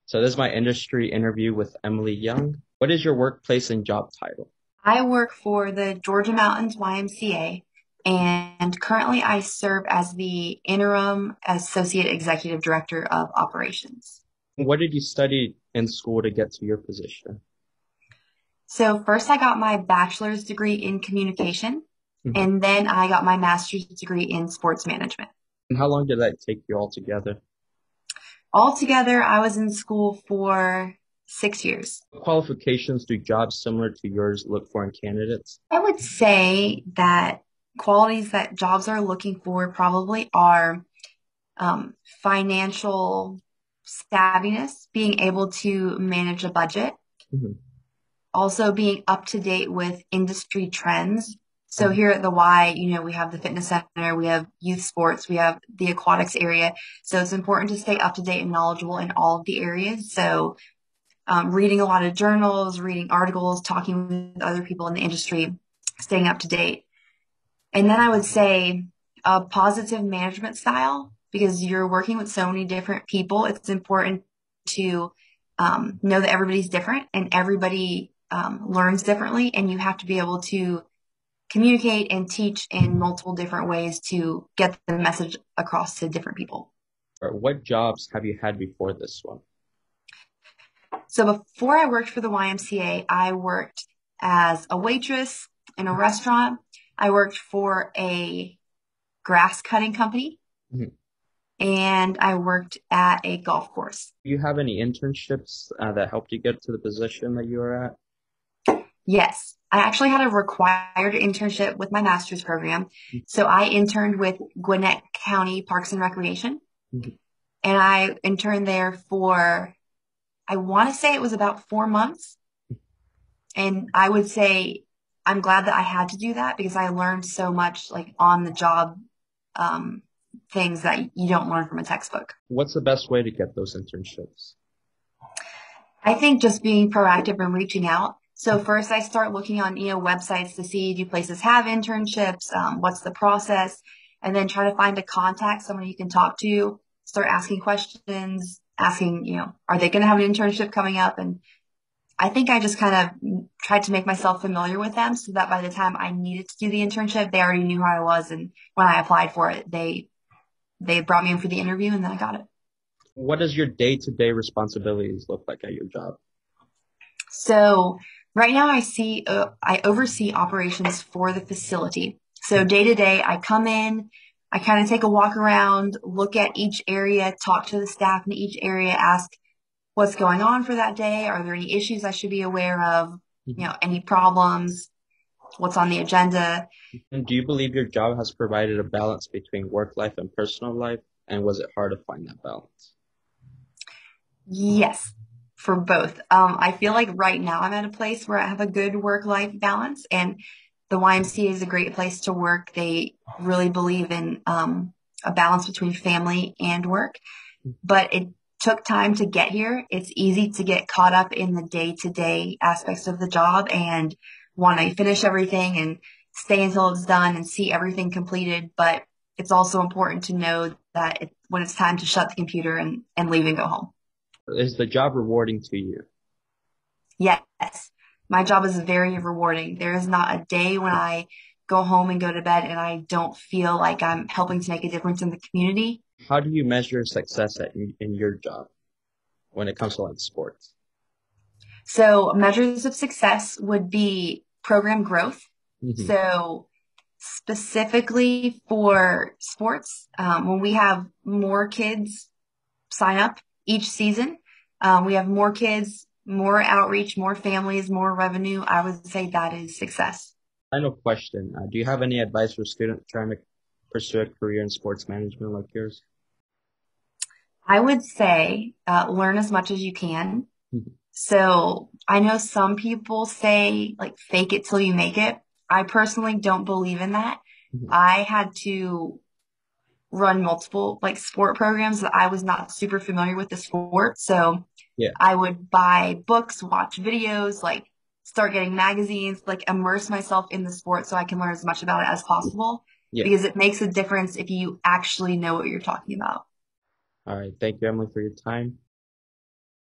So this is my industry interview with Emily Young. What is your workplace and job title? I work for the Georgia Mountains YMCA, and currently I serve as the interim associate executive director of operations. What did you study in school to get to your position? So first I got my bachelor's degree in communication, Mhm. and then I got my master's degree in sports management. And how long did that take you altogether? Altogether, I was in school for 6 years. What qualifications do jobs similar to yours look for in candidates? I would say that qualities that jobs are looking for probably are financial savviness, being able to manage a budget, Mhm. also being up to date with industry trends. So Mhm. here at the Y, we have the fitness center, we have youth sports, we have the aquatics area. So it's important to stay up to date and knowledgeable in all of the areas. So reading a lot of journals, reading articles, talking with other people in the industry, staying up to date. And then I would say a positive management style because you're working with so many different people. It's important to know that everybody's different and everybody learns differently, and you have to be able to communicate and teach in multiple different ways to get the message across to different people. Or what jobs have you had before this one? So before I worked for the YMCA, I worked as a waitress in a restaurant. I worked for a grass cutting company Mhm. and I worked at a golf course. Do you have any internships that helped you get to the position that you are at? Yes, I actually had a required internship with my master's program. So I interned with Gwinnett County Parks and Recreation, Mhm. and I interned there for, I want to say it was about 4 months. And I would say I'm glad that I had to do that because I learned so much like on the job um, things that you don't learn from a textbook. What's the best way to get those internships? I think just being proactive and reaching out. So first I start looking on, websites to see do places have internships, what's the process, and then try to find a contact, someone you can talk to, start asking questions, asking, are they going to have an internship coming up? And I think I just kind of tried to make myself familiar with them so that by the time I needed to do the internship, they already knew who I was. And when I applied for it, they brought me in for the interview and then I got it. What does your day-to-day responsibilities look like at your job? So right now I oversee operations for the facility. So day to day, I come in, I kind of take a walk around, look at each area, talk to the staff in each area, ask what's going on for that day. Are there any issues I should be aware of? Mhm. Any problems? What's on the agenda? And do you believe your job has provided a balance between work life and personal life? And was it hard to find that balance? Yes, for both. I feel like right now I'm at a place where I have a good work-life balance, and the YMCA is a great place to work. They really believe in a balance between family and work, but it took time to get here. It's easy to get caught up in the day-to-day aspects of the job and want to finish everything and stay until it's done and see everything completed. But it's also important to know that when it's time to shut the computer and leave and go home. Is the job rewarding to you? Yes, my job is very rewarding. There is not a day when I go home and go to bed and I don't feel like I'm helping to make a difference in the community. How do you measure success in your job when it comes to like sports? So measures of success would be program growth. Hmm. So specifically for sports, when we have more kids sign up each season, we have more kids, more outreach, more families, more revenue. I would say that is success. Final question. Do you have any advice for students trying to pursue a career in sports management like yours? I would say learn as much as you can. Mhm. So I know some people say like fake it till you make it. I personally don't believe in that. Mhm. I had to run multiple like sport programs that I was not super familiar with the sport. So Yeah, I would buy books, watch videos, like start getting magazines, like immerse myself in the sport so I can learn as much about it as possible yeah. because it makes a difference if you actually know what you're talking about. All right. Thank you, Emily, for your time.